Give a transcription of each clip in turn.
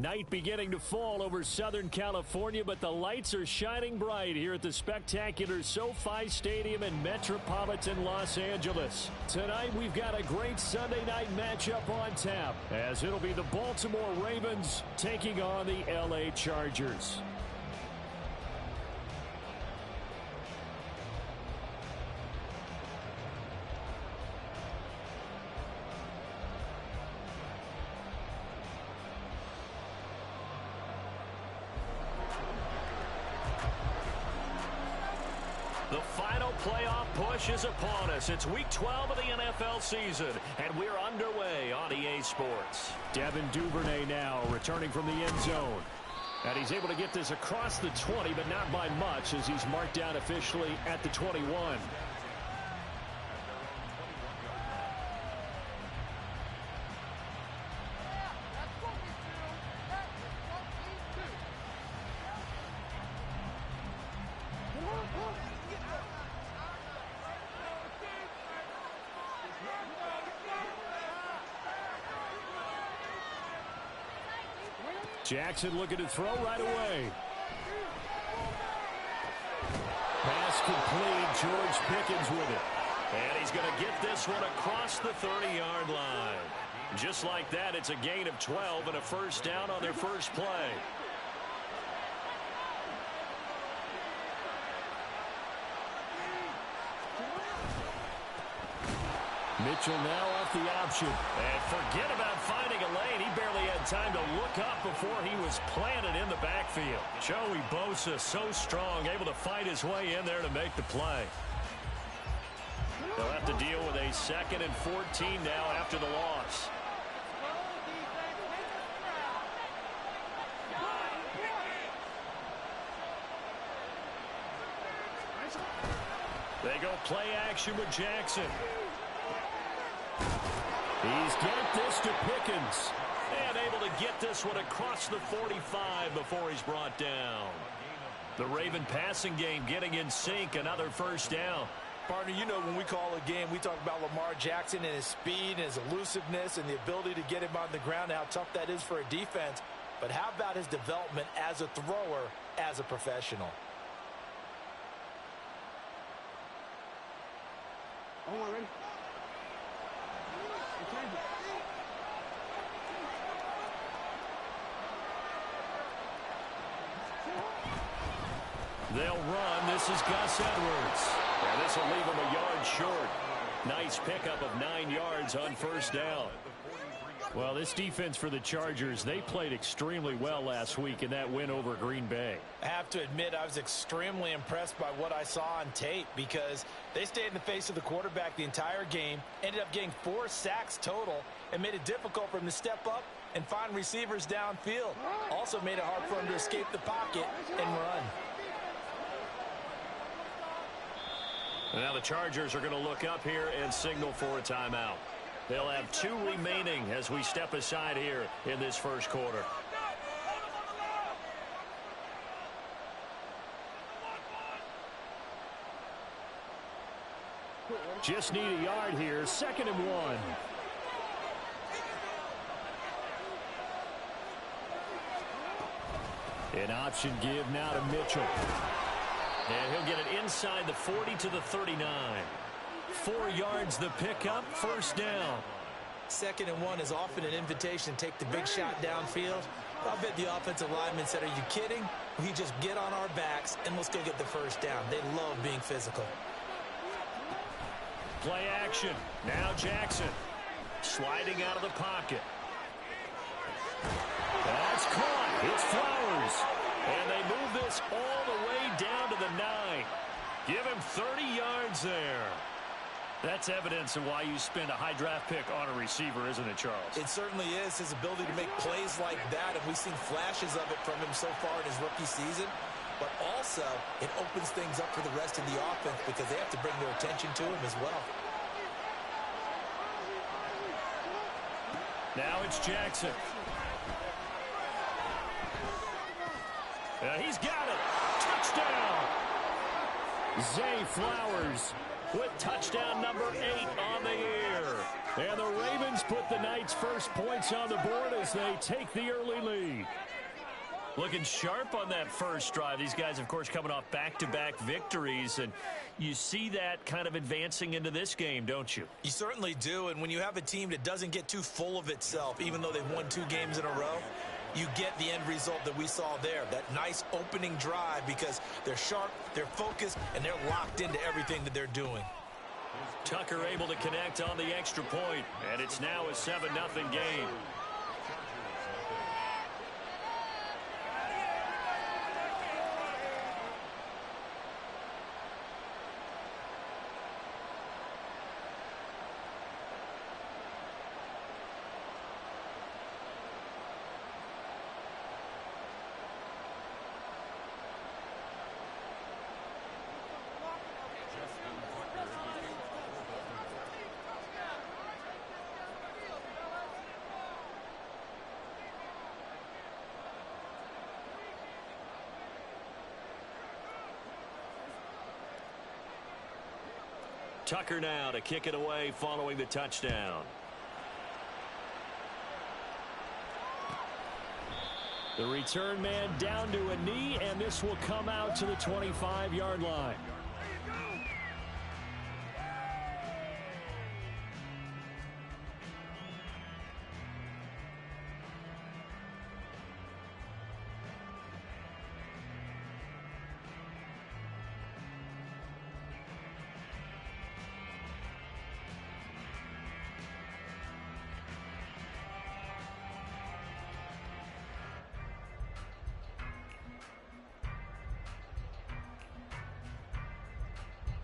Night beginning to fall over Southern California, but the lights are shining bright here at the spectacular SoFi Stadium in metropolitan Los Angeles. Tonight, we've got a great Sunday night matchup on tap, as it'll be the Baltimore Ravens taking on the LA Chargers. The final playoff push is upon us. It's week 12 of the NFL season, and we're underway on EA Sports. Devin Duvernay now returning from the end zone. And he's able to get this across the 20, but not by much, as he's marked down officially at the 21. Jackson looking to throw right away. Pass complete. George Pickens with it. And he's going to get this one across the 30-yard line. Just like that, it's a gain of 12 and a first down on their first play. Mitchell now off the option. And forget about finding a lane. He barely had time to look up before he was planted in the backfield. Joey Bosa, so strong, able to fight his way in there to make the play. They'll have to deal with a 2nd and 14 now after the loss. They go play action with Jackson. He's got this to Pickens. And able to get this one across the 45 before he's brought down. The Raven passing game getting in sync. Another first down. Partner, you know when we call a game, we talk about Lamar Jackson and his speed and his elusiveness and the ability to get him on the ground, how tough that is for a defense. But how about his development as a thrower, as a professional? Ready? They'll run. This is Gus Edwards. And this will leave him a yard short. Nice pickup of 9 yards on first down. Well, this defense for the Chargers, they played extremely well last week in that win over Green Bay. I have to admit, I was extremely impressed by what I saw on tape because they stayed in the face of the quarterback the entire game, ended up getting 4 sacks total, and made it difficult for him to step up and find receivers downfield. Also made it hard for him to escape the pocket and run. Now the Chargers are going to look up here and signal for a timeout. They'll have 2 remaining as we step aside here in this first quarter. Just need a yard here. 2nd and 1. An option give now to Mitchell. And he'll get it inside the 40 to the 39. 4 yards the pickup, first down. 2nd and 1 is often an invitation to take the big shot downfield. I bet the offensive lineman said, are you kidding? We just get on our backs and let's go get the first down. They love being physical. Play action. Now Jackson. Sliding out of the pocket. That's caught. It's Flowers. And they move this all the way down to the 9. Give him 30 yards there. That's evidence of why you spend a high draft pick on a receiver, isn't it, Charles? It certainly is. His ability to make plays like that, and we've seen flashes of it from him so far in his rookie season. But also, it opens things up for the rest of the offense because they have to bring their attention to him as well. Now it's Jackson. He's got it. Touchdown. Zay Flowers with touchdown number 8 on the year. And the Ravens put the Knights' first points on the board as they take the early lead. Looking sharp on that first drive. These guys, of course, coming off back-to-back victories, and you see that kind of advancing into this game, don't you? You certainly do, and when you have a team that doesn't get too full of itself, even though they've won 2 games in a row, you get the end result that we saw there, that nice opening drive, because they're sharp, they're focused, and they're locked into everything that they're doing. Tucker able to connect on the extra point, and it's now a 7-0 game. Tucker now to kick it away following the touchdown. The return man down to a knee, and this will come out to the 25-yard line.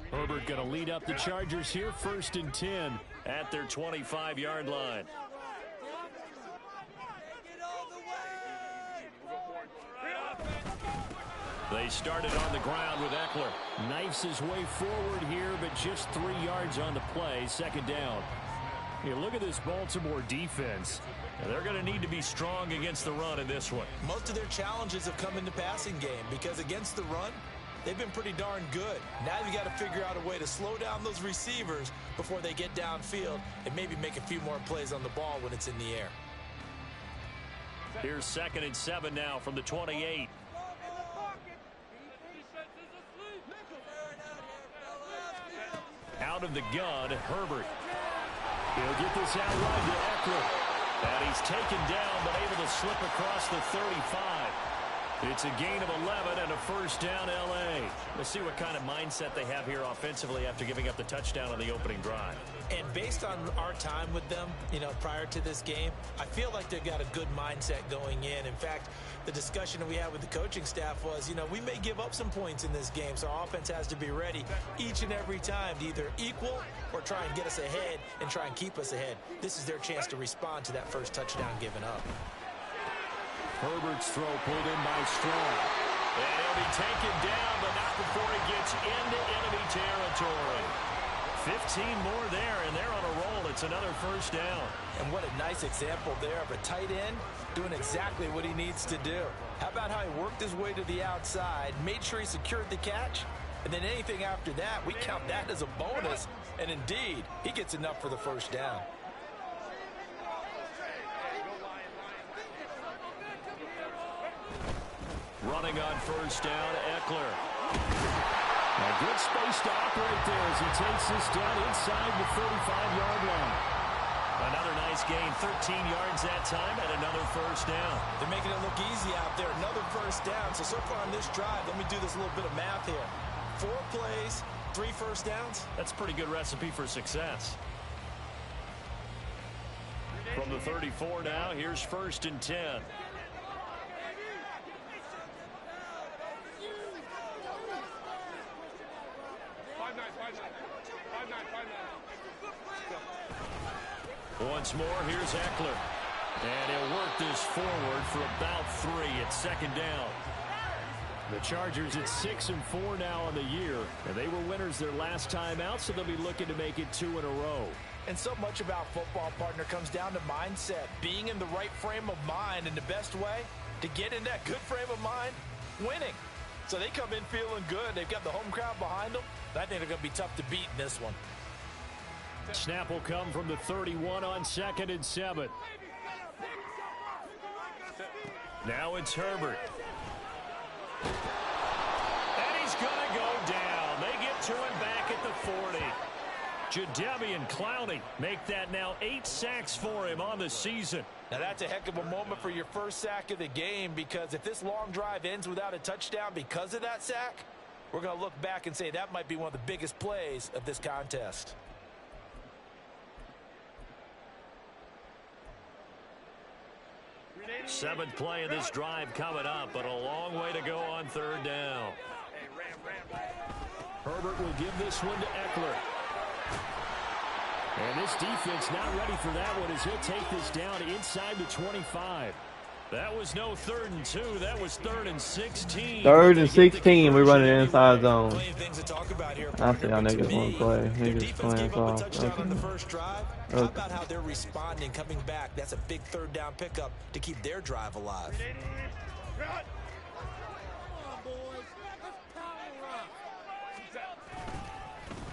Herbert going to lead up the Chargers here, 1st and 10 at their 25-yard line. They started on the ground with Eckler. Knifes his way forward here, but just 3 yards on the play, 2nd down. Hey, look at this Baltimore defense. Now, they're going to need to be strong against the run in this one. Most of their challenges have come in the passing game because against the run, they've been pretty darn good. Now you got to figure out a way to slow down those receivers before they get downfield and maybe make a few more plays on the ball when it's in the air. Here's 2nd and 7 now from the 28. Out of the gun, Herbert. He'll get this out wide to Eckler. And he's taken down but able to slip across the 35. It's a gain of 11 and a 1st down, L.A. Let's see what kind of mindset they have here offensively after giving up the touchdown on the opening drive. And based on our time with them, prior to this game, I feel like they've got a good mindset going in. In fact, the discussion that we had with the coaching staff was, we may give up some points in this game, so our offense has to be ready each and every time to either equal or try and get us ahead and try and keep us ahead. This is their chance to respond to that first touchdown given up. Herbert's throw pulled in by Strong. And he'll be taken down, but not before he gets into enemy territory. 15 more there, and they're on a roll. It's another 1st down. And what a nice example there of a tight end doing exactly what he needs to do. How about how he worked his way to the outside, made sure he secured the catch, and then anything after that, we count that as a bonus. And indeed, he gets enough for the 1st down. Running on 1st down, Eckler. A good space to operate there as he takes this down inside the 35-yard line. Another nice gain, 13 yards that time, and another 1st down. They're making it look easy out there. Another 1st down. So far on this drive, let me do this little bit of math here. 4 plays, 3 1st downs. That's a pretty good recipe for success. From the 34 now, here's 1st and 10. Once more, here's Eckler. And he'll work this forward for about 3 at 2nd down. The Chargers at 6-4 now on the year. And they were winners their last time out, so they'll be looking to make it 2 in a row. And so much about football, partner, comes down to mindset. Being in the right frame of mind, and the best way to get in that good frame of mind, winning. So they come in feeling good. They've got the home crowd behind them. I think they're going to be tough to beat in this one. Snap will come from the 31 on 2nd and 7. Now it's Herbert. And he's going to go down. They get to him back at the 40. Jadeveon Clowney make that now 8 sacks for him on the season. Now that's a heck of a moment for your first sack of the game, because if this long drive ends without a touchdown because of that sack, we're going to look back and say that might be one of the biggest plays of this contest. Seventh play of this drive coming up, but a long way to go on 3rd down. Herbert will give this one to Eckler. And this defense not ready for that one as he'll take this down inside the 25. That was no 3rd and 2. That was 3rd and 16. 3rd and 16. We running inside zone. Things to talk about here. I see how niggas want to play. Niggas playing soft. Touchdown on the first drive. How about how they're responding, coming back? That's a big 3rd down pickup to keep their drive alive.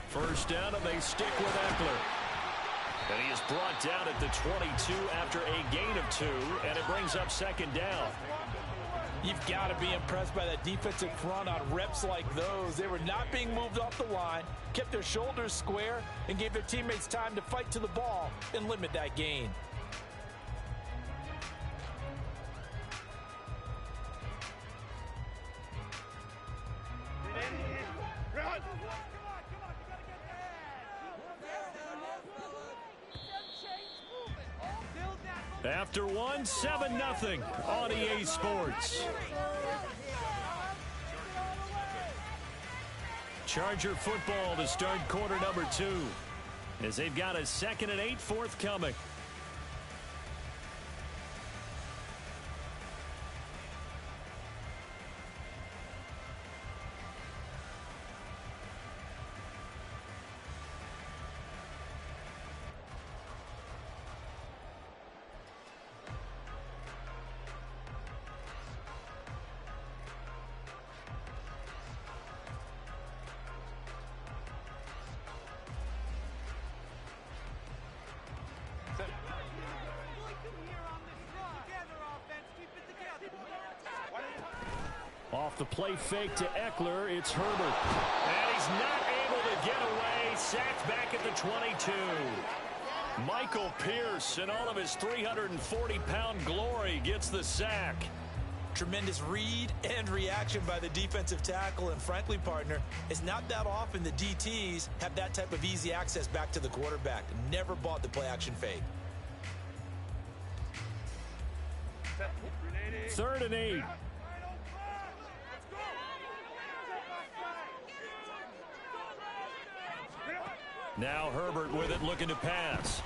First down, and they stick with Eckler. And he is brought down at the 22 after a gain of 2, and it brings up 2nd down. You've got to be impressed by that defensive front on reps like those. They were not being moved off the line, kept their shoulders square, and gave their teammates time to fight to the ball and limit that gain. After 1, 7-0 on EA Sports. Charger football to start quarter number 2, as they've got a 2nd and 8 forthcoming. Off the play fake to Eckler, it's Herbert. And he's not able to get away. Sacked back at the 22. Michael Pierce, in all of his 340-pound glory, gets the sack. Tremendous read and reaction by the defensive tackle, and frankly, partner, it's not that often the DTs have that type of easy access back to the quarterback. Never bought the play-action fake. 3rd and 8. Now Herbert with it, looking to pass.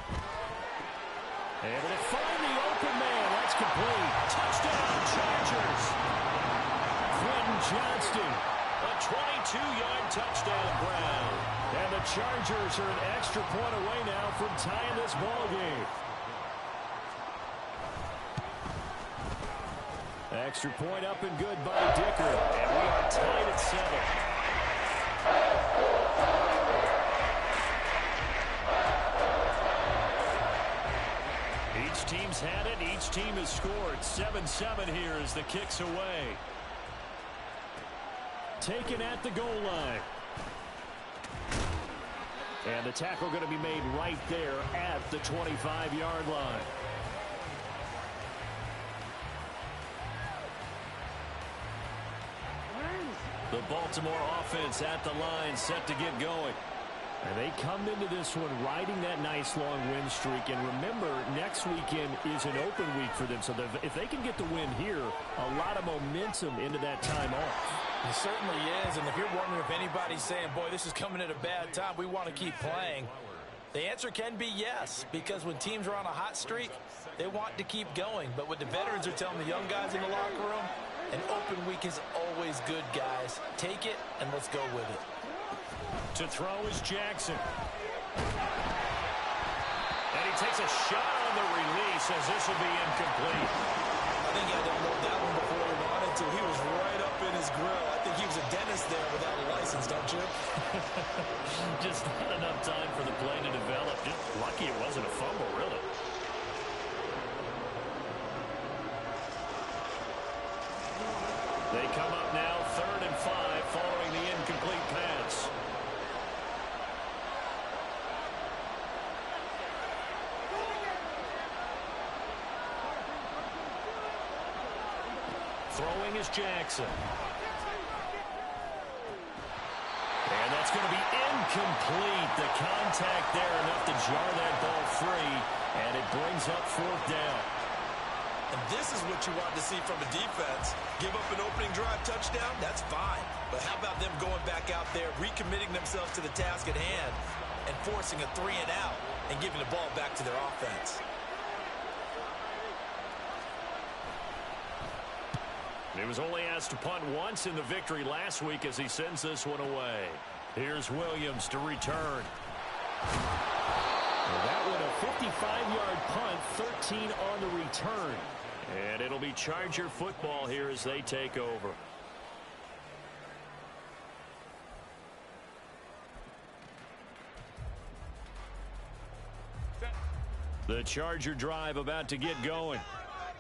Able to find the open man. That's complete. Touchdown, Chargers. Quentin Johnston. A 22-yard touchdown, Brown. And the Chargers are an extra point away now from tying this ball game. Extra point up and good by Dicker. And we are tied at 7. Each team's had it. Each team has scored. 7-7 here as the kick's away. Taken at the goal line. And the tackle going to be made right there at the 25-yard line. The Baltimore offense at the line, set to get going. And they come into this one riding that nice long win streak. And remember, next weekend is an open week for them. So if they can get the win here, a lot of momentum into that time off. It certainly is. And if you're wondering if anybody's saying, boy, this is coming at a bad time, we want to keep playing, the answer can be yes. Because when teams are on a hot streak, they want to keep going. But what the veterans are telling the young guys in the locker room, an open week is always good, guys. Take it, and let's go with it. To throw is Jackson. And he takes a shot on the release as this will be incomplete. I think he had to load that one before he wanted to. He was right up in his grill. I think he was a dentist there without a license, don't you? Just not enough time for the play to develop. Just lucky it wasn't a fumble, really. They come up now 3rd and 5 following the incomplete pass. Throwing is Jackson. And that's going to be incomplete. The contact there enough to jar that ball free, and it brings up 4th down. And this is what you want to see from a defense. Give up an opening drive touchdown, that's fine. But how about them going back out there, recommitting themselves to the task at hand, and forcing a 3 and out, and giving the ball back to their offense. He was only asked to punt once in the victory last week as he sends this one away. Here's Williams to return. Well, that one a 55-yard punt, 13 on the return. And it'll be Charger football here as they take over. The Charger drive about to get going.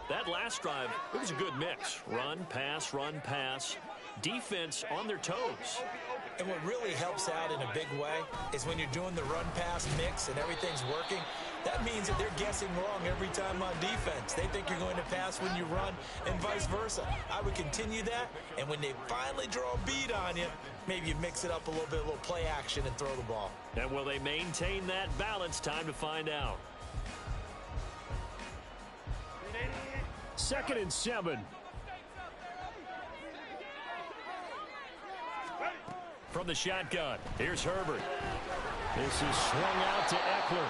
That last drive, it was a good mix. Run, pass, defense on their toes. And what really helps out in a big way is when you're doing the run-pass mix and everything's working, that means that they're guessing wrong every time on defense. They think you're going to pass when you run and vice versa. I would continue that, and when they finally draw a bead on you, maybe you mix it up a little bit, a little play action and throw the ball. And will they maintain that balance? Time to find out. 2nd and 7. From the shotgun, here's Herbert. This is swung out to Eckler.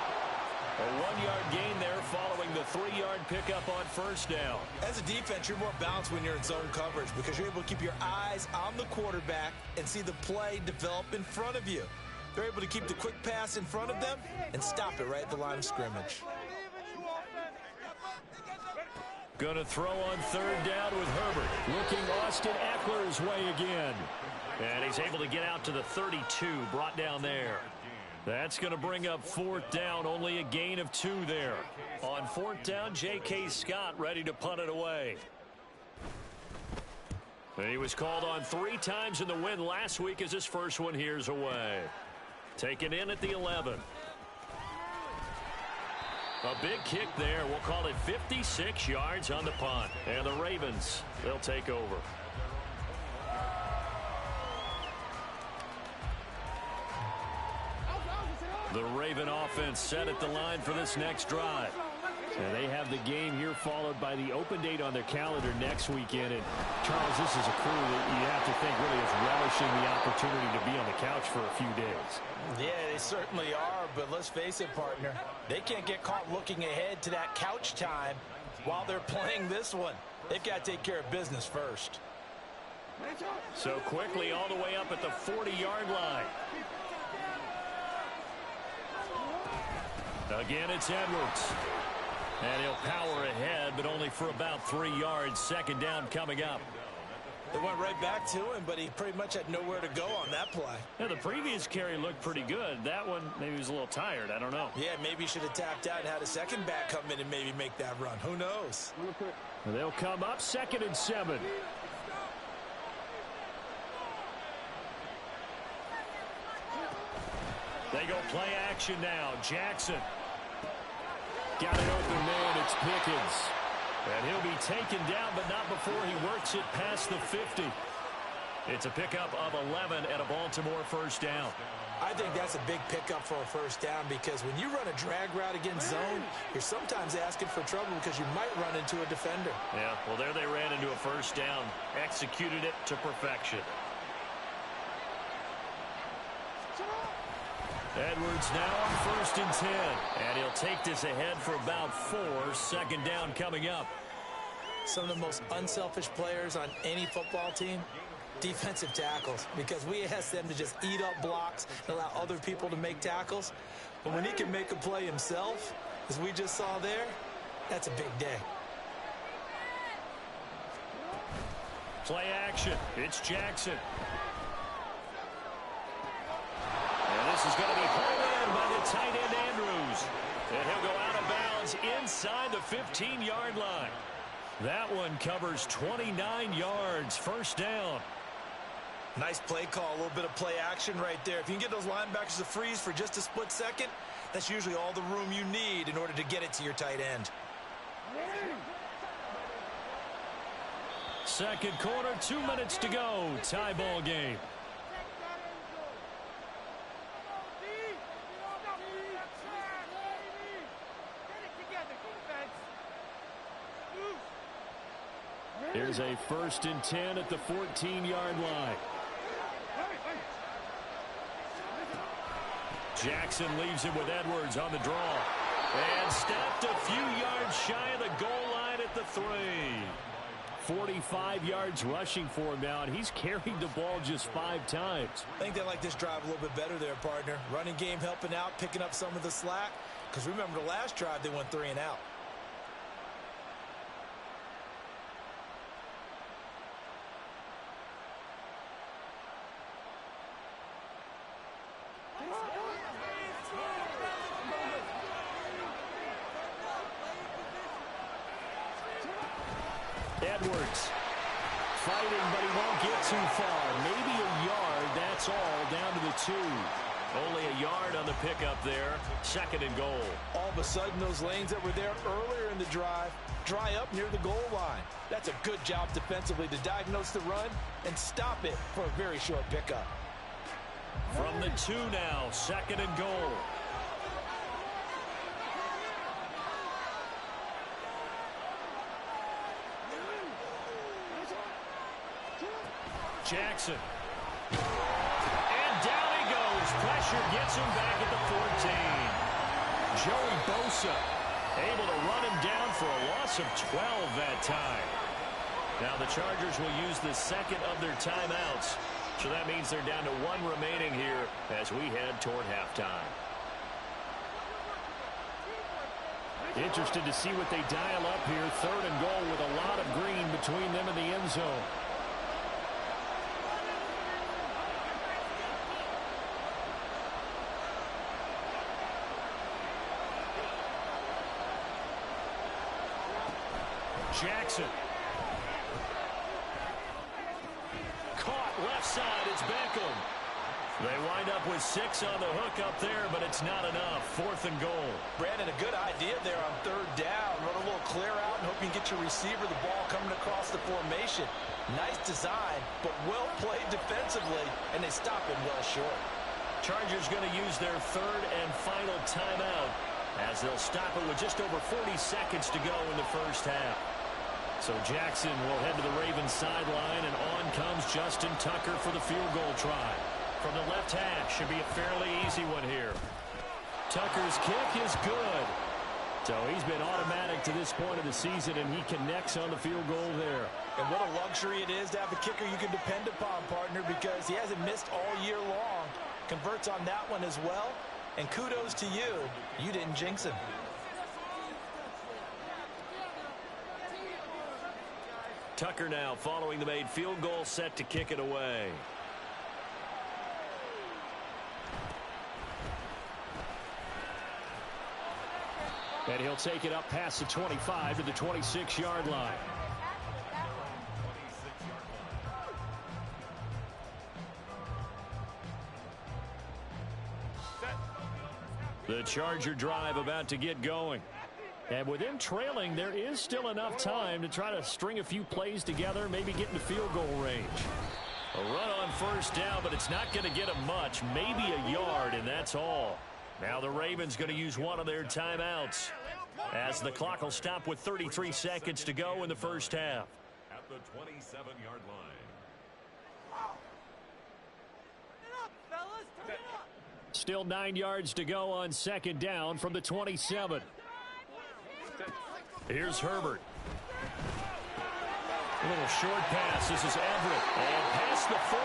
A 1-yard gain there following the 3-yard pickup on 1st down. As a defense, you're more balanced when you're in zone coverage because you're able to keep your eyes on the quarterback and see the play develop in front of you. They're able to keep the quick pass in front of them and stop it right at the line of scrimmage. Going to throw on 3rd down with Herbert. Looking Austin Eckler's way again. And he's able to get out to the 32, brought down there. That's going to bring up 4th down, only a gain of 2 there. On 4th down, J.K. Scott ready to punt it away. He was called on 3 times in the win last week as his first one here's away. Taken in at the 11. A big kick there. We'll call it 56 yards on the punt. And the Ravens, they'll take over. The Raven offense set at the line for this next drive. And they have the game here followed by the open date on their calendar next weekend. And, Charles, this is a crew that you have to think really is relishing the opportunity to be on the couch for a few days. Yeah, they certainly are, but let's face it, partner. They can't get caught looking ahead to that couch time while they're playing this one. They've got to take care of business first. So quickly all the way up at the 40-yard line. Again, it's Edwards. And he'll power ahead, but only for about 3 yards. 2nd down coming up. They went right back to him, but he pretty much had nowhere to go on that play. Yeah, the previous carry looked pretty good. That one, maybe he was a little tired. I don't know. Yeah, maybe he should have tapped out and had a second back come in and maybe make that run. Who knows? They'll come up 2nd and 7. They go play action now. Jackson. Got an open man. It's Pickens. And he'll be taken down, but not before he works it past the 50. It's a pickup of 11 and a Baltimore 1st down. I think that's a big pickup for a 1st down because when you run a drag route against zone, you're sometimes asking for trouble because you might run into a defender. Yeah, well, there they ran into a 1st down. Executed it to perfection. Edwards now on 1st and 10. And he'll take this ahead for about 4. 2nd down coming up. Some of the most unselfish players on any football team, defensive tackles, because we ask them to just eat up blocks and allow other people to make tackles. But when he can make a play himself, as we just saw there, that's a big day. Play action. It's Jackson. And this is going to be pulled in by the tight end Andrews. And he'll go out of bounds inside the 15-yard line. That one covers 29 yards. First down. Nice play call, a little bit of play action right there. If you can get those linebackers to freeze for just a split second, that's usually all the room you need in order to get it to your tight end. Second quarter, 2 minutes to go. Tie ball game. Here's a 1st and 10 at the 14-yard line. Jackson leaves it with Edwards on the draw. And stopped a few yards shy of the goal line at the 3. 45 yards rushing for him now, and he's carried the ball just 5 times. I think they like this drive a little bit better there, partner. Running game helping out, picking up some of the slack. Because remember, the last drive they went 3 and out. Edwards fighting, but he won't get too far. Maybe a yard, that's all, down to the 2. Only a yard on the pickup there. 2nd and goal. All of a sudden, those lanes that were there earlier in the drive dry up near the goal line. That's a good job defensively to diagnose the run and stop it for a very short pickup. From the 2 now, 2nd and goal. Jackson. And down he goes. Pressure gets him back at the 14. Joey Bosa able to run him down for a loss of 12 that time. Now the Chargers will use the 2nd of their timeouts. So that means they're down to 1 remaining here as we head toward halftime. Interested to see what they dial up here. 3rd and goal with a lot of green between them and the end zone. Jackson. Caught left side. It's Beckham. They wind up with 6 on the hook up there, but it's not enough. 4th and goal. Brandon, a good idea there on 3rd down. Run a little clear out and hope you can get your receiver the ball coming across the formation. Nice design, but well played defensively, and they stop him well short. Chargers going to use their 3rd and final timeout as they'll stop it with just over 40 seconds to go in the first half. So Jackson will head to the Ravens sideline, and on comes Justin Tucker for the field goal try. From the left hash, should be a fairly easy one here. Tucker's kick is good. So he's been automatic to this point of the season, and he connects on the field goal there. And what a luxury it is to have a kicker you can depend upon, partner, because he hasn't missed all year long. Converts on that one as well. And kudos to you. You didn't jinx him. Tucker now following the made field goal, set to kick it away. And he'll take it up past the 25 to the 26-yard line. The Charger drive about to get going. And with them trailing, there is still enough time to try to string a few plays together, maybe get into field goal range. A run on 1st down, but it's not going to get them much. Maybe a yard, and that's all. Now the Ravens going to use one of their timeouts as the clock will stop with 33 seconds to go in the first half. At the 27-yard line. Still 9 yards to go on 2nd down from the 27. Here's Herbert. A little short pass. This is Everett. And past the 40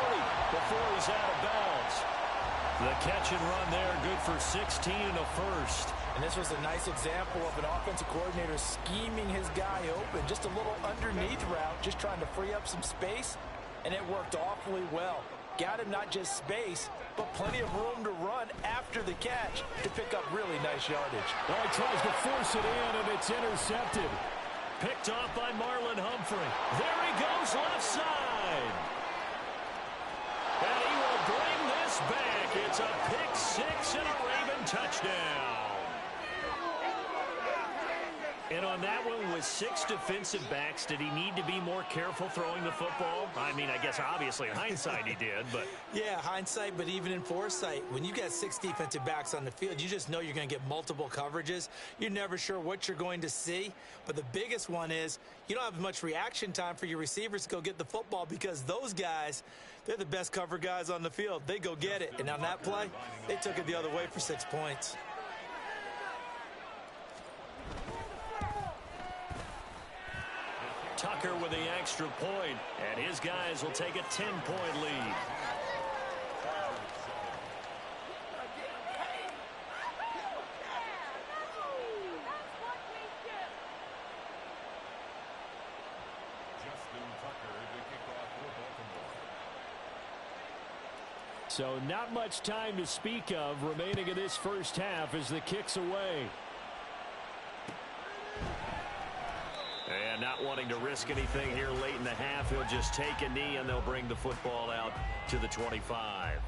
before he's out of bounds. The catch and run there, good for 16 and a first. And this was a nice example of an offensive coordinator scheming his guy open. Just a little underneath route, just trying to free up some space, and it worked awfully well. Got him not just space, but plenty of room to run after the catch to pick up really nice yardage. Well, he tries to force it in, and it's intercepted. Picked off by Marlon Humphrey. There he goes, left side. And he will bring this back. It's a pick six and a Raven touchdown. And on that one, with 6 defensive backs, did he need to be more careful throwing the football? I mean, I guess obviously in hindsight he did, but... Yeah, hindsight, but even in foresight, when you got 6 defensive backs on the field, you just know you're going to get multiple coverages. You're never sure what you're going to see. But the biggest one is you don't have much reaction time for your receivers to go get the football because those guys, they're the best cover guys on the field. They go get it. And on that play, they took it the other way for 6 points. Tucker with the extra point, and his guys will take a 10-point lead. So not much time to speak of remaining in this first half as the kick's away. And not wanting to risk anything here late in the half, he'll just take a knee and they'll bring the football out to the 25.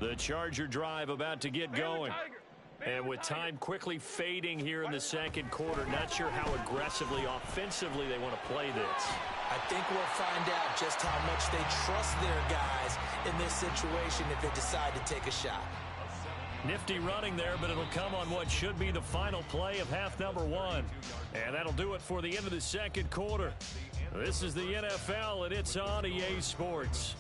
The Charger drive about to get going. And with time quickly fading here in the second quarter, not sure how aggressively, offensively they want to play this. I think we'll find out just how much they trust their guys in this situation if they decide to take a shot. Nifty running there, but it'll come on what should be the final play of half number 1. And that'll do it for the end of the second quarter. This is the NFL, and it's on EA Sports.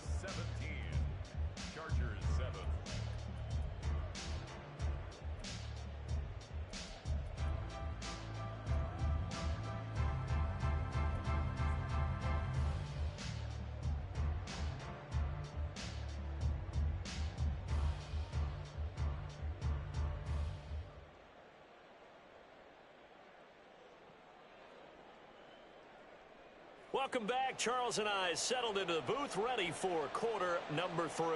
Welcome back. Charles and I settled into the booth, ready for quarter number 3.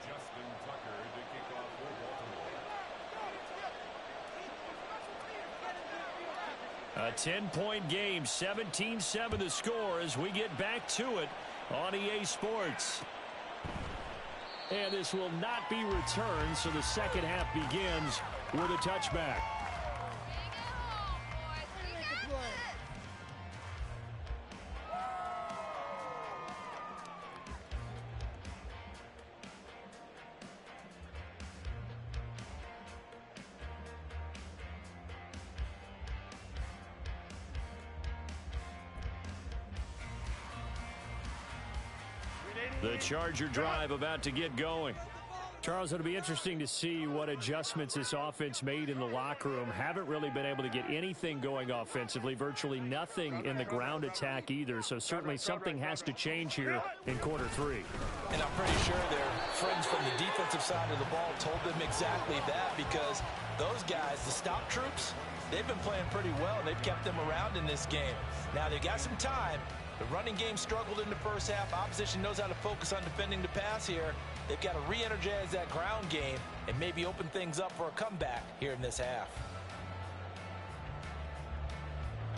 Justin Tucker to kick off for Baltimore. A 10-point game, 17-7 the score as we get back to it on EA Sports. And this will not be returned, so the second half begins with a touchback. The Charger drive about to get going. Charles, it'll be interesting to see what adjustments this offense made in the locker room. Haven't really been able to get anything going offensively, virtually nothing in the ground attack either. So certainly something has to change here in quarter 3. And I'm pretty sure their friends from the defensive side of the ball told them exactly that, because those guys, the stop troops, they've been playing pretty well. They've kept them around in this game. Now they've got some time. The running game struggled in the first half. Opposition knows how to focus on defending the pass here. They've got to re-energize that ground game and maybe open things up for a comeback here in this half.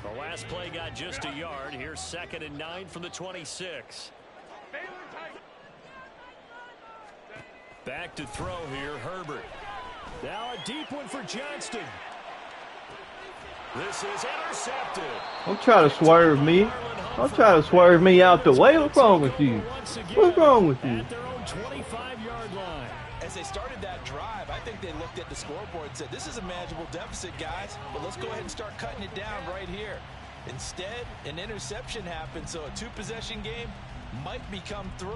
The last play got just a yard. Here's 2nd and 9 from the 26. Back to throw here, Herbert. Now a deep one for Johnston. This is intercepted. Don't try to swerve me. Don't try to swerve me out the way. What's wrong with you? What's wrong with you? At their own 25-yard line. As they started that drive, I think they looked at the scoreboard and said, this is a manageable deficit, guys, but let's go ahead and start cutting it down right here. Instead, an interception happened, so a two-possession game might become 3.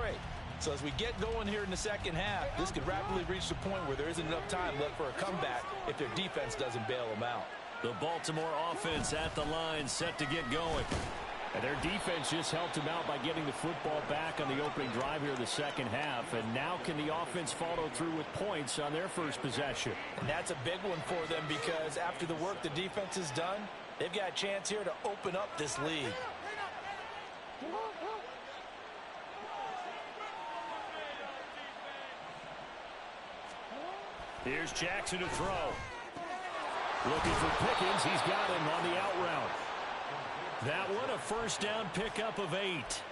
So as we get going here in the second half, this could rapidly reach the point where there isn't enough time left for a comeback if their defense doesn't bail them out. The Baltimore offense at the line, set to get going. And their defense just helped them out by getting the football back on the opening drive here in the second half. And now can the offense follow through with points on their first possession? And that's a big one for them because after the work the defense has done, they've got a chance here to open up this lead. Here's Jackson to throw. Looking for Pickens. He's got him on the out route. That one a first down pickup of 8.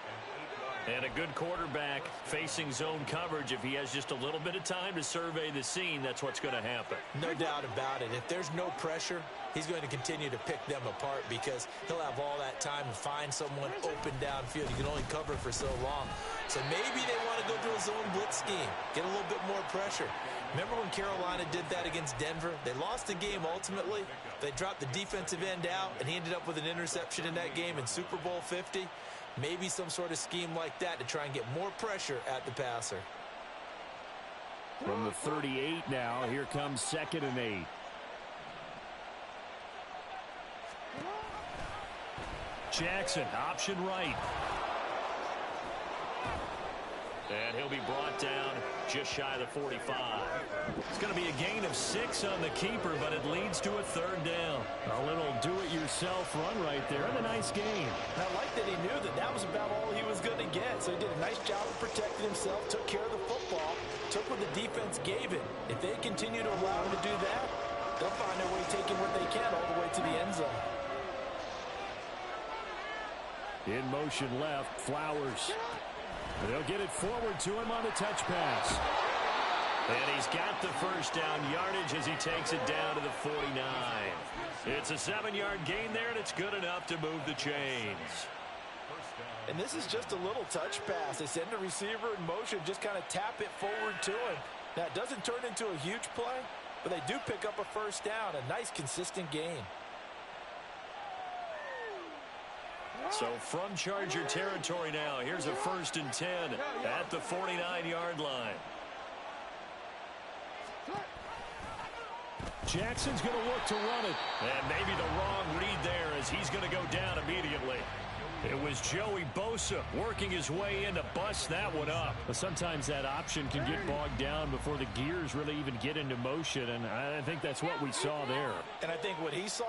And a good quarterback facing zone coverage. If he has just a little bit of time to survey the scene, that's what's going to happen. No doubt about it. If there's no pressure, he's going to continue to pick them apart because he'll have all that time to find someone open downfield. He can only cover for so long. So maybe they want to go to a zone blitz scheme, get a little bit more pressure. Remember when Carolina did that against Denver? They lost the game ultimately. They dropped the defensive end out, and he ended up with an interception in that game in Super Bowl 50. Maybe some sort of scheme like that to try and get more pressure at the passer. From the 38 now, here comes 2nd and 8. Jackson, option right. And he'll be brought down just shy of the 45. It's going to be a gain of 6 on the keeper, but it leads to a 3rd down. A little do-it-yourself run right there and a nice gain. And I like that he knew that that was about all he was going to get. So he did a nice job of protecting himself, took care of the football, took what the defense gave him. If they continue to allow him to do that, they'll find their way taking what they can all the way to the end zone. In motion left, Flowers. They'll get it forward to him on the touch pass. And he's got the first down yardage as he takes it down to the 49. It's a 7-yard gain there, and it's good enough to move the chains. And this is just a little touch pass. They send the receiver in motion, just kind of tap it forward to him. Now, it doesn't turn into a huge play, but they do pick up a first down, a nice, consistent gain. So from Charger territory now, here's a 1st and 10 at the 49-yard line. Jackson's going to look to run it. And maybe the wrong read there as he's going to go down immediately. It was Joey Bosa working his way in to bust that one up. But sometimes that option can get bogged down before the gears really even get into motion, and I think that's what we saw there. And I think what he saw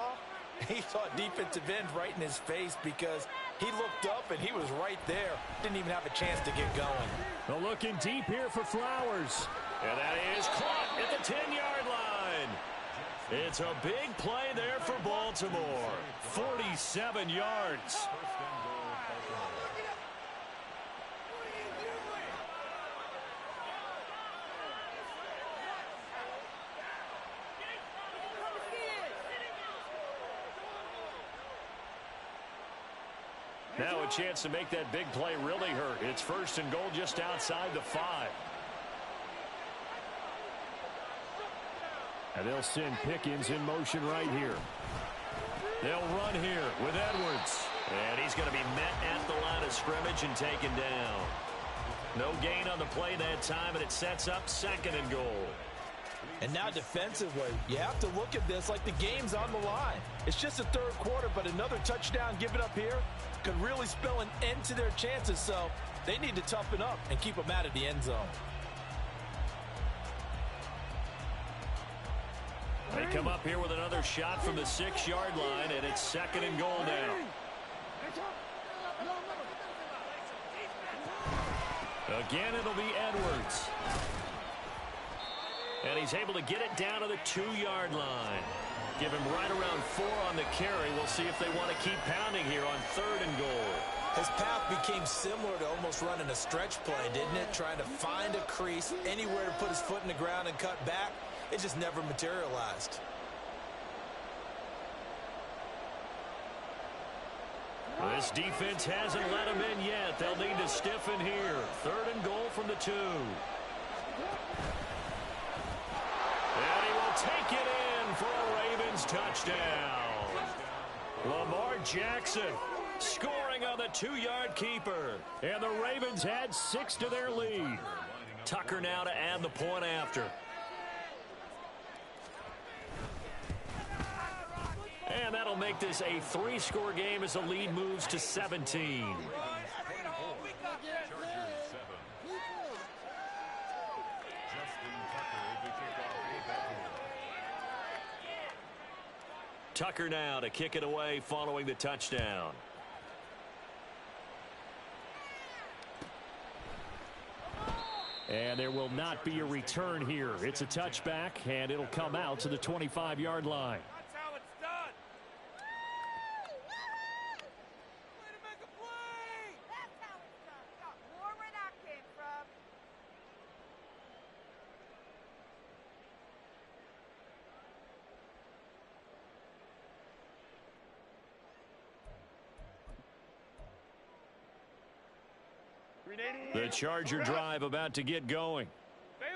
defensive end right in his face because he looked up and he was right there. Didn't even have a chance to get going. Well, looking deep here for Flowers. And that is caught at the 10-yard line. It's a big play there for Baltimore. 47 yards. Now a chance to make that big play really hurt. It's 1st and goal just outside the 5. And they'll send Pickens in motion right here. They'll run here with Edwards. And he's going to be met at the line of scrimmage and taken down. No gain on the play that time, and it sets up 2nd and goal. And now defensively, you have to look at this like the game's on the line. It's just the 3rd quarter, but another touchdown given up here could really spell an end to their chances. So they need to toughen up and keep them out of the end zone. They come up here with another shot from the 6-yard line, and it's 2nd and goal now. Again, it'll be Edwards. And he's able to get it down to the 2-yard line. Give him right around 4 on the carry. We'll see if they want to keep pounding here on 3rd and goal. His path became similar to almost running a stretch play, didn't it? Trying to find a crease, anywhere to put his foot in the ground and cut back. It just never materialized. This defense hasn't let him in yet. They'll need to stiffen here. 3rd and goal for from the 2. And he will take it in for a Ravens touchdown. Lamar Jackson scoring on the 2-yard keeper. And the Ravens add 6 to their lead. Tucker now to add the point after. And that'll make this a 3-score game as the lead moves to 17. Tucker now to kick it away following the touchdown. And there will not be a return here. It's a touchback, and it'll come out to the 25-yard line. That's how it's done. Way to make a play! That's how it's done. Got more where that came from. The Charger drive about to get going.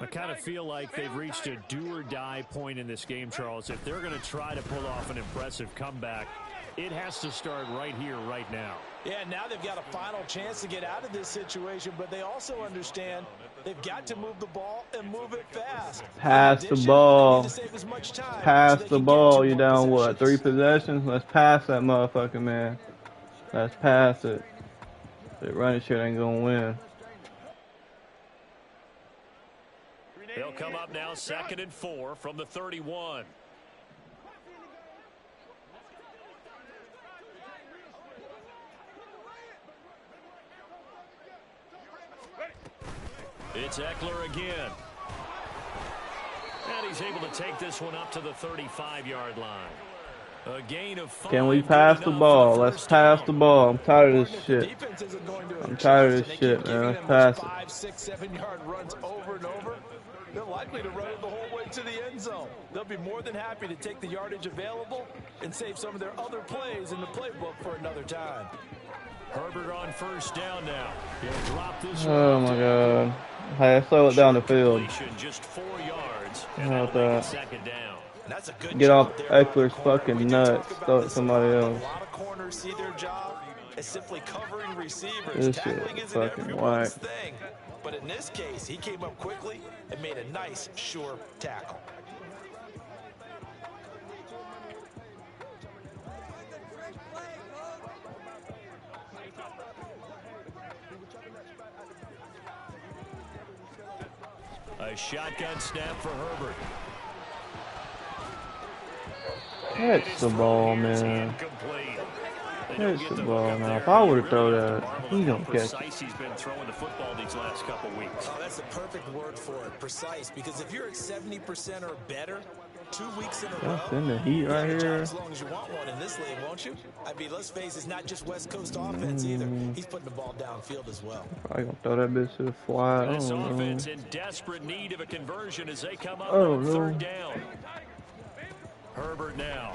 I kind of feel like they've reached a do-or-die point in this game, Charles. If they're going to try to pull off an impressive comeback, it has to start right here, right now. Yeah, now they've got a final chance to get out of this situation, but they also understand they've got to move the ball and move it fast. Pass the ball. Pass the ball. You down what? 3 possessions? Let's pass that motherfucker, man. Let's pass it. That running shit ain't gonna win. They'll come up now 2nd and 4 from the 31. It's Eckler again. And he's able to take this one up to the 35-yard line. A gain of 5. Can we pass the ball? Let's pass the ball. I'm tired of this shit. I'm tired of this shit, man. Let's pass it. 5, 6, 7-yard runs over and over. They're likely to run it the whole way to the end zone. They'll be more than happy to take the yardage available and save some of their other plays in the playbook for another time. Herbert on 1st down now. He'll drop this Oh my god. Hey, slow it down the field. Just 4 yards. How about that? 2nd down. That's a good Get off job there. Eckler's fucking nuts. Throw it to somebody else. A lot of corners see their job as simply covering receivers. This shit Tackling is isn't fucking everyone's whack. thing. But in this case, he came up quickly and made a nice, sure tackle. A shotgun snap for Herbert. Catch the ball, man. Catch the ball now. If I would have thrown that, he don't catch it. He's been throwing the football these last couple weeks. Oh, that's the perfect word for it, precise. Because if you're at 70% or better, 2 weeks in a row, That's in the heat right you have a job here. as long as you want one in this league, won't you? I mean, let's face it, it's not just West Coast offense either. He's putting the ball downfield as well. Probably gonna throw that bitch to the fly. I This don't know. offense in desperate need of a conversion as they come up Oh, on no. 3rd down. Herbert now.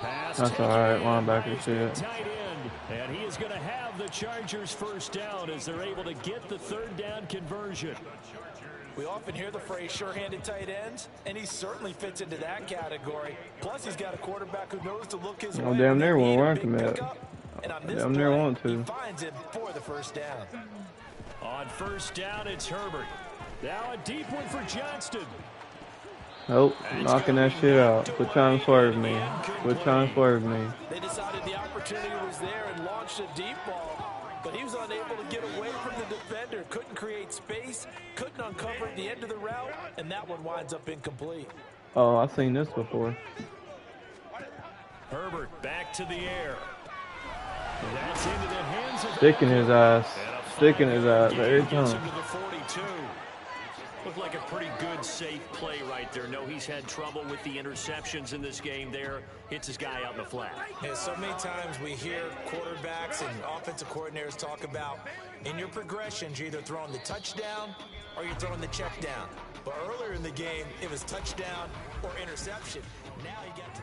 pass. That's alright, linebacker shit. Tight end. And he is going to have the Chargers 1st down as they're able to get the 3rd down conversion. We often hear the phrase sure-handed tight ends, and he certainly fits into that category. Plus, he's got a quarterback who knows to look his way. Damn near when they won't need a run big from that. pickup. And on this Damn near play, want to. he finds him for the 1st down. On 1st down, it's Herbert. Now a deep one for Johnston. Nope, knocking that shit out. Quit trying to swerve me. Quit trying to swerve me. They decided the opportunity was there and launched a deep ball, but he was unable to get away from the defender. Couldn't create space, couldn't uncover the end of the route, and that one winds up incomplete. Oh, I've seen this before. Herbert back to the air. That's into the hands of Sticking his ass. Sticking his ass every Gets time. him to the 42. Looked like a pretty good, safe play right there. No, he's had trouble with the interceptions in this game there. Hits his guy out in the flat. And so many times we hear quarterbacks and offensive coordinators talk about in your progressions, you're either throwing the touchdown or you're throwing the check down. But earlier in the game, it was touchdown or interception. Now you got to...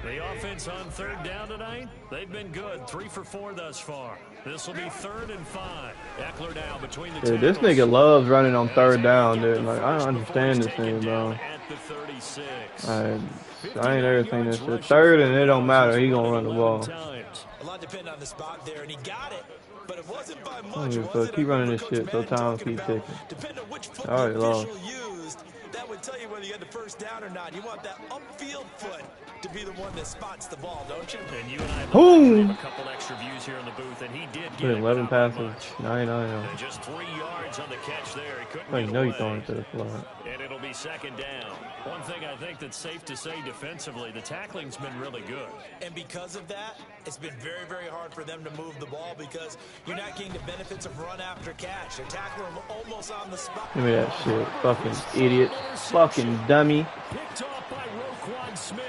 The offense on third down tonight, they've been good. 3 for 4 thus far. This will be 3rd and 5. Eckler now between the Dude, this nigga loves running on third down, dude. Like, I don't understand this thing, bro. At the 36. I ain't ever seen this shit. 3rd and it don't matter. He gonna run the ball. A lot depending on the spot there, and he got it. But it wasn't by much. Keep running this shit so time keep ticking. Depending on which foot Alright, the official used, that would tell you whether you had the first down or not. You want that upfield foot to be the one that spots the ball, don't you? And you and I have a couple extra views here in the booth, and he did get 11 passes. And just 3 yards on the catch there. He couldn't I get know away. you throwing to the floor. And it'll be 2nd down. One thing I think that's safe to say defensively, the tackling's been really good. And because of that, it's been very, very hard for them to move the ball because you're not getting the benefits of run after catch. They're tackling them almost on the spot. Give me that shit. Fucking idiot. Fucking dummy. Picked off by Roquan Smith.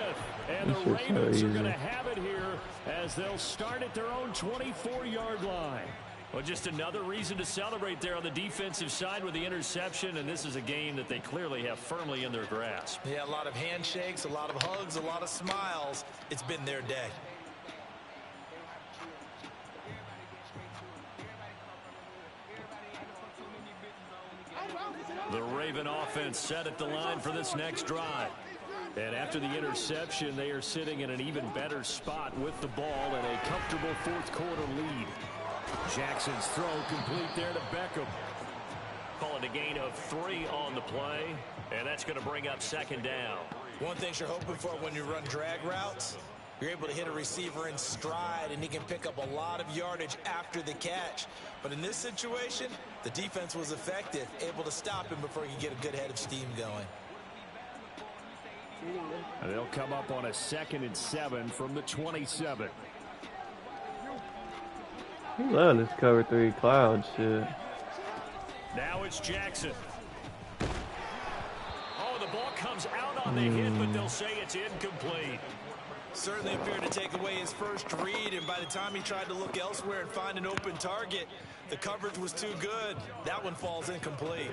And the Ravens are going to have it here as they'll start at their own 24-yard line. Well, just another reason to celebrate there on the defensive side with the interception, and this is a game that they clearly have firmly in their grasp. Yeah, a lot of handshakes, a lot of hugs, a lot of smiles. It's been their day. The Raven offense set at the line for this next drive. And after the interception, they are sitting in an even better spot with the ball and a comfortable 4th quarter lead. Jackson's throw complete there to Beckham. Calling a gain of 3 on the play, and that's going to bring up 2nd down. One thing you're hoping for when you run drag routes, you're able to hit a receiver in stride, and he can pick up a lot of yardage after the catch. But in this situation, the defense was effective, able to stop him before he could get a good head of steam going. And they'll come up on a 2nd and 7 from the 27. I love this cover 3 cloud shit. Now it's Jackson. Oh, the ball comes out on the hit, but they'll say it's incomplete. Certainly appeared to take away his first read, and by the time he tried to look elsewhere and find an open target, the coverage was too good. That one falls incomplete.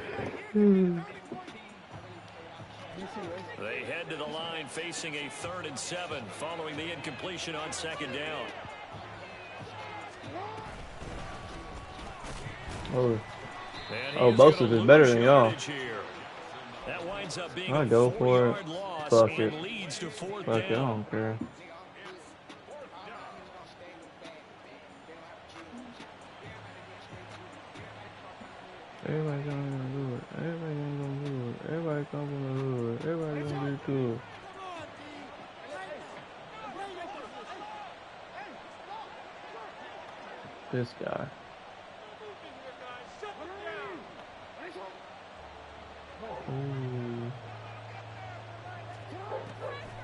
They head to the line facing a 3rd and 7 following the incompletion on 2nd down. Oh, Bosa is better than y'all. That winds up being I go for it. Fuck it. Fuck it, I don't care. Everybody gonna do it. Everybody gonna do it. Everybody gonna do it. Everybody gonna do it. This guy.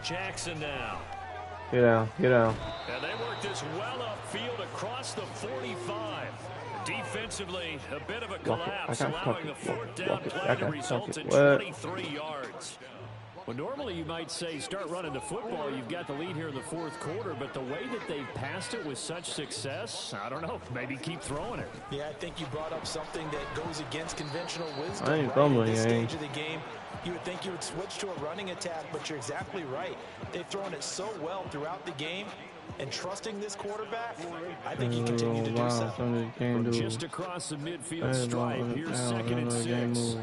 Jackson now. Get down, get down. And they work this well upfield across the 45. Defensively, a bit of a collapse, allowing the 4th down play to result in 23 yards. Well, normally you might say start running the football. You've got the lead here in the 4th quarter, but the way that they've passed it with such success, I don't know, maybe keep throwing it. Yeah, I think you brought up something that goes against conventional wisdom. I ain't fumbling, at this stage of the game, you would think you would switch to a running attack, but you're exactly right. They've thrown it so well throughout the game, and trusting this quarterback, I think he continue to do so. From just across the midfield stripe, here's 2nd and 6.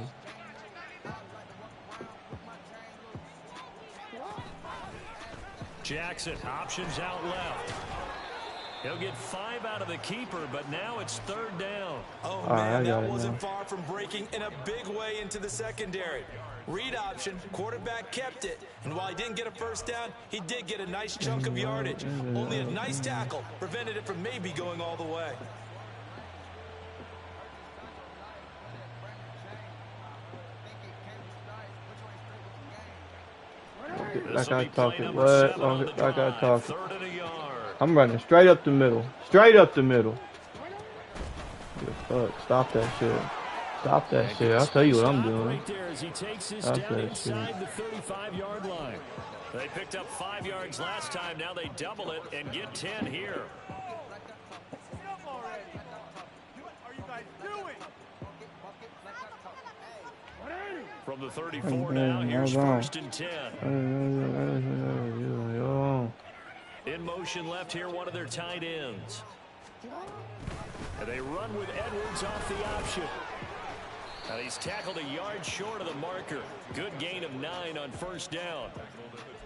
Jackson, options out left. He'll get 5 out of the keeper, but now it's 3rd down. Oh, man, that wasn't far from breaking in a big way into the secondary. Read option, quarterback kept it, and while he didn't get a first down, he did get a nice chunk of yardage. Only a nice tackle prevented it from maybe going all the way. Like I talking, what? Like I talking. I'm running straight up the middle. Straight up the middle. Fuck, stop that shit. Stop that shit. I'll tell you what I'm doing. Right there as he takes this Stop down that inside shit. the 35-yard line. They picked up 5 yards last time. Now they double it and get 10 here. From the 34 now, here's 1st and 10. motion left here, one of their tight ends. And they run with Edwards off the option. And he's tackled a yard short of the marker. Good gain of 9 on first down.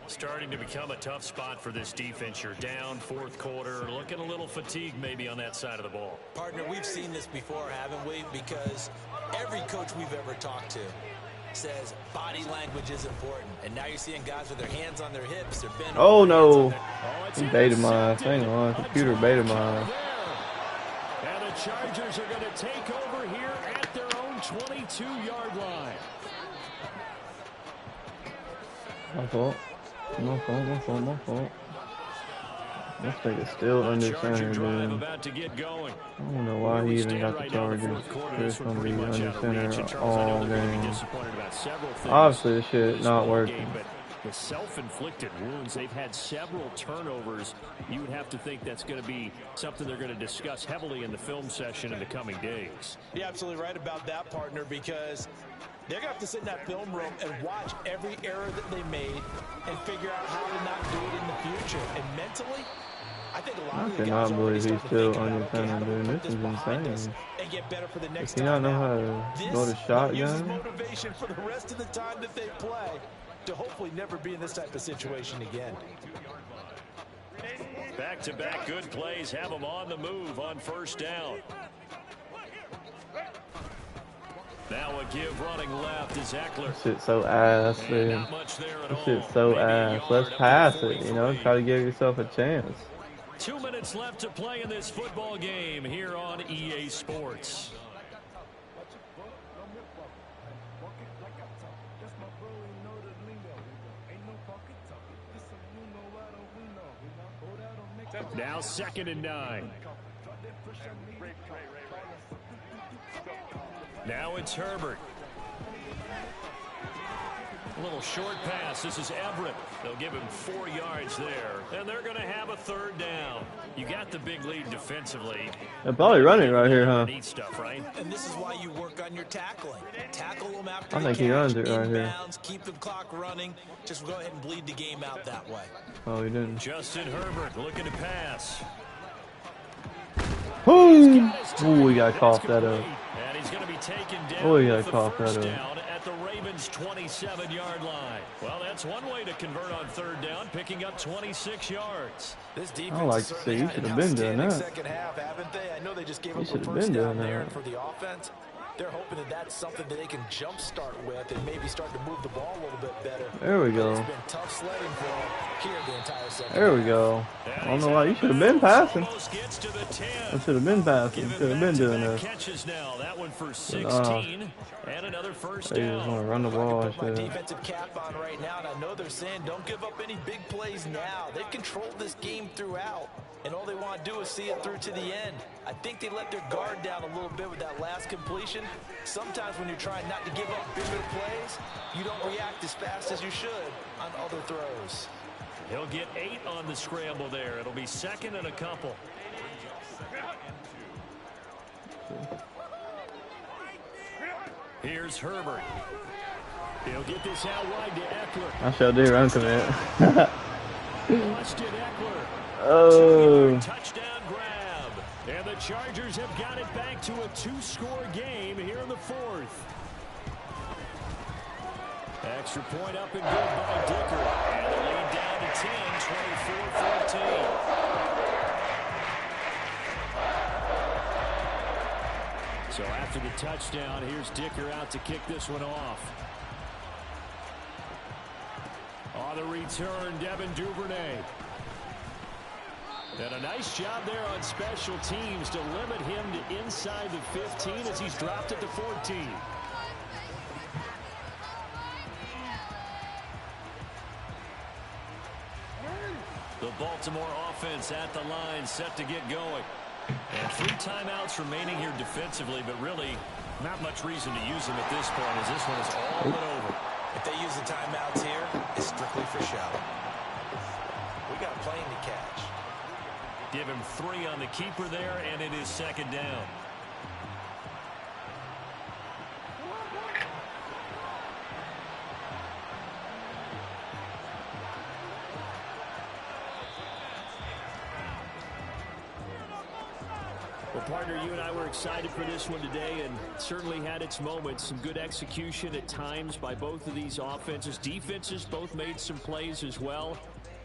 Starting to become a tough spot for this defense. You're down fourth quarter, looking a little fatigued maybe on that side of the ball. Partner, we've seen this before, haven't we? Because every coach we've ever talked to says body language is important. And now you're seeing guys with their hands on their hips. They're bent Oh, over, no. hands He baited my ass. I ain't gonna lie. Computer baited my ass. And the Chargers are going to take over here at their own 22-yard line. My fault. My fault. This thing is still under center, dude. About to get going. I don't know why he even got the Chargers. It's going to be under center all game. Obviously, this shit not working. The self-inflicted wounds, they've had several turnovers. You would have to think that's going to be something they're going to discuss heavily in the film session in the coming days. You're absolutely right about that, partner, because they're going to have to sit in that film room and watch every error that they made and figure out how to not do it in the future. And mentally, I think a lot of the guys cannot believe he's still under okay, center, dude. This is insane. and get better for the next Does he not know how to go to shotgun? Uses motivation for the rest of the time that they play to hopefully never be in this type of situation again. Back-to-back good plays have them on the move on first down. Now a give running left is Eckler. This shit's so ass, dude. This shit's so ass. Let's pass it, you know? Try to give yourself a chance. 2 minutes left to play in this football game here on EA Sports. Now 2nd and 9. Now it's Herbert. A little short pass. This is Everett. They'll give him 4 yards there. And they're going to have a 3rd down. You got the big lead defensively. They're probably running right here, huh? Neat stuff, right? And this is why you work on your tackling. Tackle them after I think he runs it right here. Keep the clock running. Just go ahead and bleed the game out that way. Oh, he didn't. Justin Herbert looking to pass. Ooh, we got to cough that up. And he's going to be taken down. Oh, yeah, with the cough that first up. down at the Ravens' 27-yard line. Well, that's one way to convert on 3rd down, picking up 26 yards. This defense I like to see. You should have been doing that. Second half, haven't they? I know they just gave up a should have first been down doing there that. for the offense. They're hoping that that's something that they can jumpstart with and maybe start to move the ball a little bit better. There we go. It's been tough sledding for them here the entire second. There we go. I don't know why. You should have been passing. I should have been passing. You should have been doing this. Catches now. That one for 16 and another first They just down. want to run the ball I and can put my shit. defensive cap on right now, and I know they're saying don't give up any big plays now. They've controlled this game throughout, and all they want to do is see it through to the end. I think they let their guard down a little bit with that last completion. Sometimes when you're trying not to give up bigger plays, you don't react as fast as you should on other throws. He'll get 8 on the scramble there. It'll be 2nd and a couple. Here's Herbert. He'll get this out wide to Eckler. I shall do run commit. Austin Eckler. Oh. Touchdown grab. And the Chargers have got it back to a 2-score game here in the 4th. Extra point up and good by Dicker. And the lead down to 10, 24-14. So after the touchdown, here's Dicker out to kick this one off. On the return, Devin Duvernay. And a nice job there on special teams to limit him to inside the 15 as he's dropped at the 14. The Baltimore offense at the line, set to get going. And 3 timeouts remaining here defensively, but really not much reason to use them at this point as this one is all but over. If they use the timeouts here, it's strictly for show. We got a plane to catch. Give him 3 on the keeper there, and it is 2nd down. Well, partner, you and I were excited for this one today, and certainly had its moments. Some good execution at times by both of these offenses. Defenses both made some plays as well.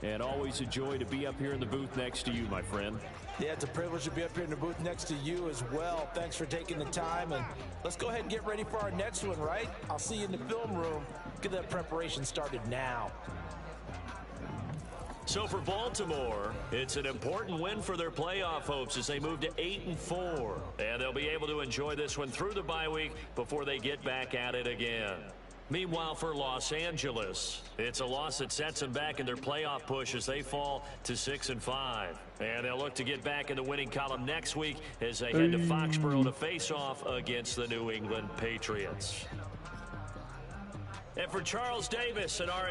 And always a joy to be up here in the booth next to you, my friend. Yeah, it's a privilege to be up here in the booth next to you as well. Thanks for taking the time, and let's go ahead and get ready for our next one, right? I'll see you in the film room. Get that preparation started now. So for Baltimore, it's an important win for their playoff hopes as they move to 8-4. And they'll be able to enjoy this one through the bye week before they get back at it again. Meanwhile, for Los Angeles, it's a loss that sets them back in their playoff push as they fall to 6-5. And they'll look to get back in the winning column next week as they head to Foxborough to face off against the New England Patriots. And for Charles Davis and our